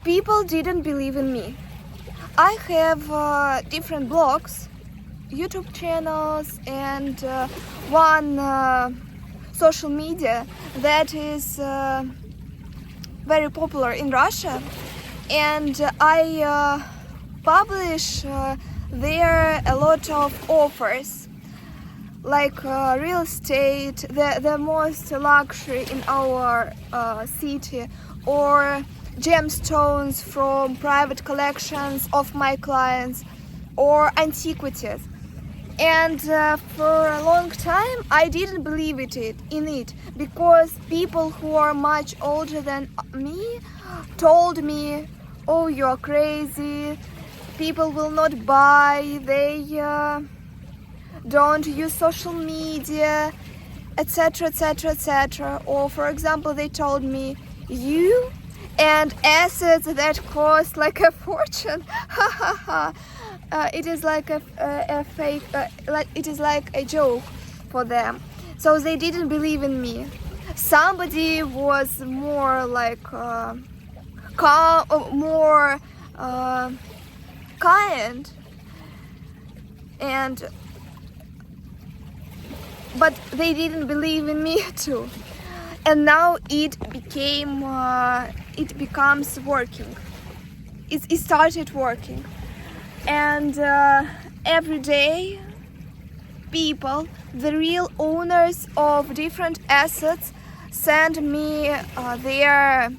People didn't believe in me. I have different blogs, YouTube channels, and one social media that is very popular in Russia, and I publish there a lot of offers, like real estate, the most luxury in our city, or gemstones from private collections of my clients, or antiquities. And for a long time I didn't believe in it because people who are much older than me told me, oh, you're crazy, people will not buy, they don't use social media, etc, etc, etc. Or for example, they told me, you and assets that cost like a fortune, it is like a fake, like it is like a joke for them. So they didn't believe in me. Somebody was more like calm, more kind, and but they didn't believe in me too. And now it becomes working. It started working, and every day people, the real owners of different assets, send me their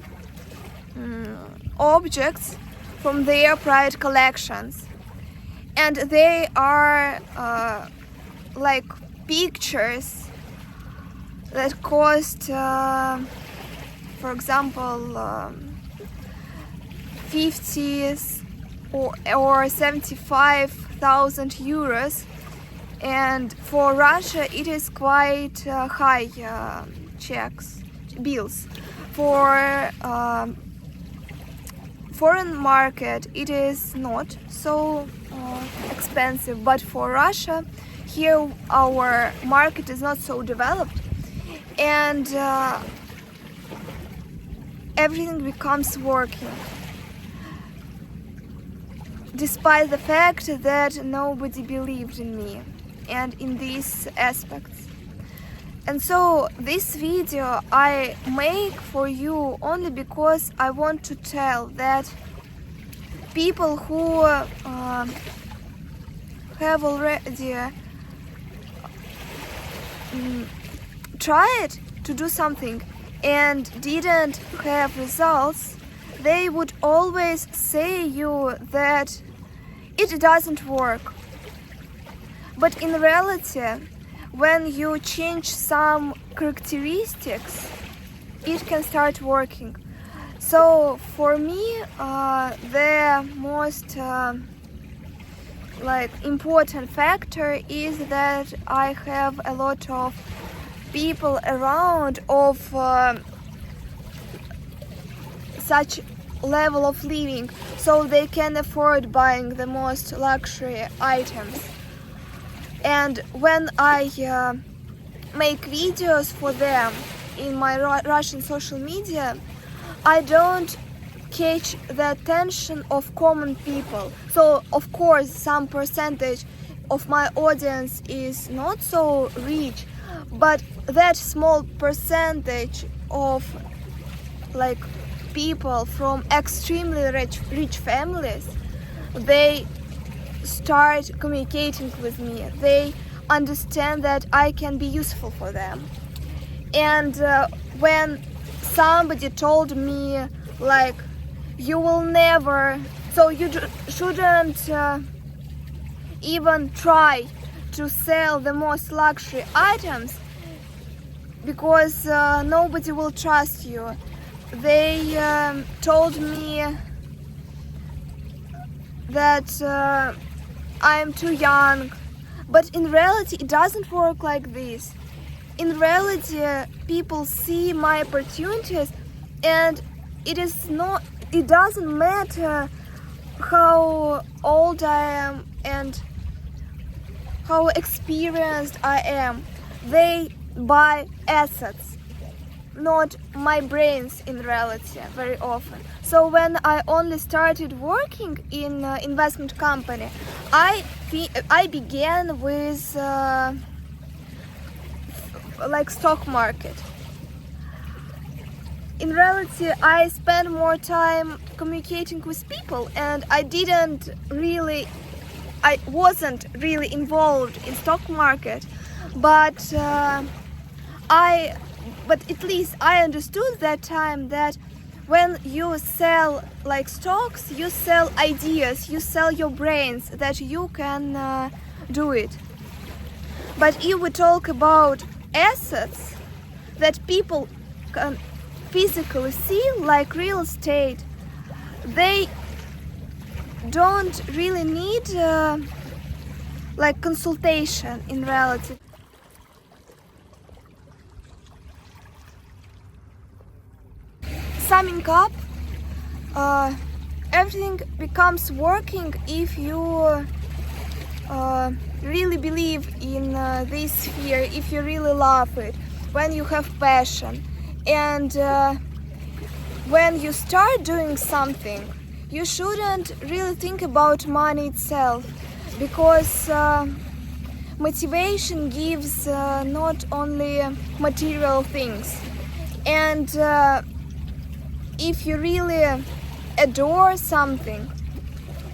objects from their private collections, and they are like pictures that cost, for example, 50 or 75,000 euros, and for Russia it is quite high bills. For foreign market it is not so expensive, but for Russia, here our market is not so developed, and everything becomes working, despite the fact that nobody believed in me and in these aspects. And so this video I make for you only because I want to tell that people who have already tried to do something and didn't have results, they would always say you that it doesn't work. But in reality, when you change some characteristics, it can start working. So for me, the most important factor is that I have a lot of people around of such level of living, so they can afford buying the most luxury items. And when I make videos for them in my Russian social media, I don't catch the attention of common people. So of course some percentage of my audience is not so rich, but that small percentage of people from extremely rich families, they start communicating with me. They understand that I can be useful for them. And when somebody told me you will never, so you shouldn't even try to sell the most luxury items because nobody will trust you. They told me that I'm too young, but in reality it doesn't work like this. In reality, people see my opportunities, and it doesn't matter how old I am and how experienced I am. They buy assets. not my brains in reality very often. So when I only started working in investment company, I began with like stock market. In reality, I spent more time communicating with people, and I wasn't really involved in stock market, but at least I understood that time that when you sell like stocks, you sell ideas, you sell your brains, that you can do it. But if we talk about assets that people can physically see, like real estate, they don't really need like consultation in reality. Summing up, everything becomes working if you really believe in this sphere, if you really love it, when you have passion. And when you start doing something, you shouldn't really think about money itself, because motivation gives not only material things. And if you really adore something,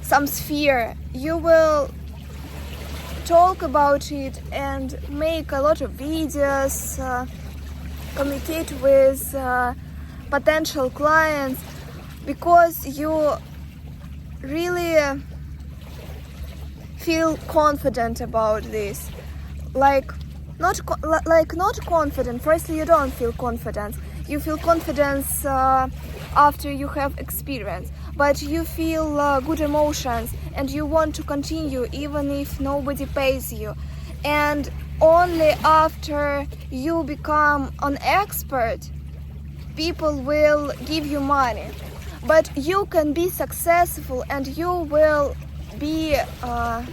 some sphere, you will talk about it and make a lot of videos, communicate with potential clients, because you really feel confident about this. Like not confident. Firstly, you don't feel confidence. You feel confidence after you have experience, but you feel good emotions, and you want to continue even if nobody pays you. And only after you become an expert, people will give you money. But you can be successful and you will be on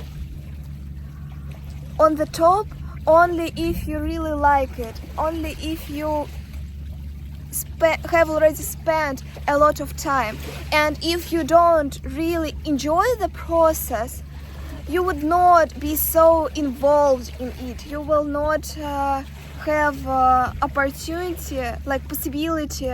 the top only if you really like it, only if you have already spent a lot of time. And if you don't really enjoy the process, you would not be so involved in it. You will not have opportunity, like possibility,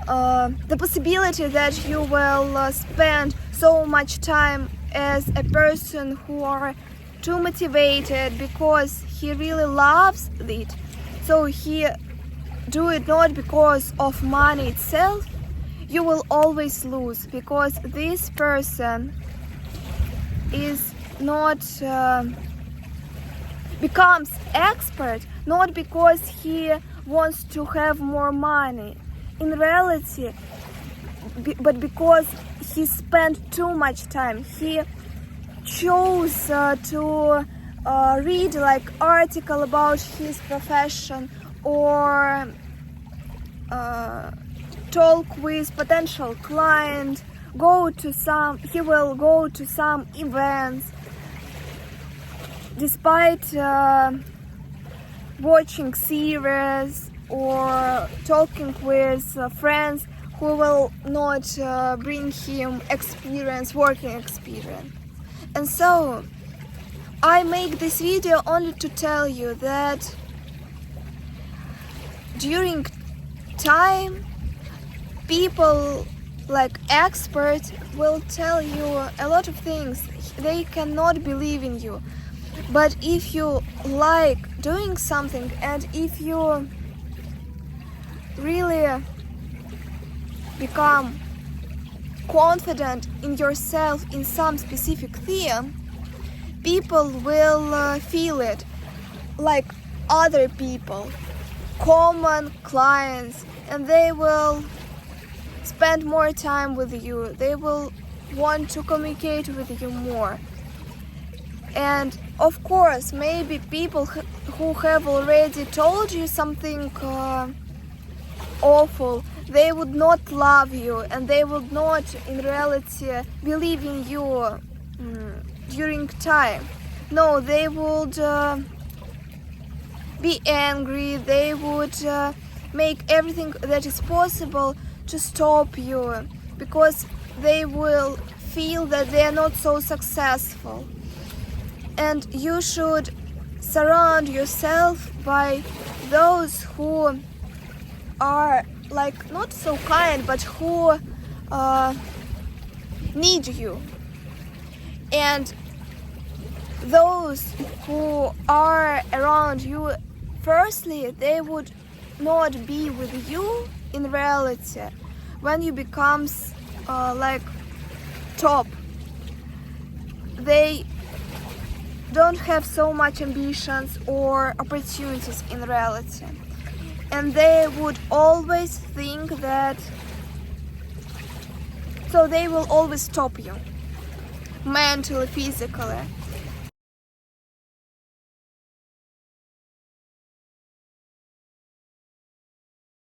the possibility that you will spend so much time as a person who are too motivated because he really loves it. So he do it not because of money itself. You will always lose, because this person is not becomes expert not because he wants to have more money in reality, but because he spent too much time. He chose to read like article about his profession, or talk with potential client, he will go to some events, despite watching series or talking with friends who will not bring him working experience. And so I make this video only to tell you that during time, people like experts will tell you a lot of things. They cannot believe in you. But if you like doing something, and if you really become confident in yourself in some specific theme, people will feel it, like other people, common clients, and they will spend more time with you. They will want to communicate with you more. And of course, maybe people who have already told you something awful, they would not love you, and they would not in reality believe in you during time. No, they would be angry, they would make everything that is possible to stop you, because they will feel that they are not so successful. And you should surround yourself by those who are like not so kind, but who need you. And those who are around you, firstly, they would not be with you in reality when you become like top. They don't have so much ambitions or opportunities in reality, and they would always think that, so they will always stop you mentally, physically.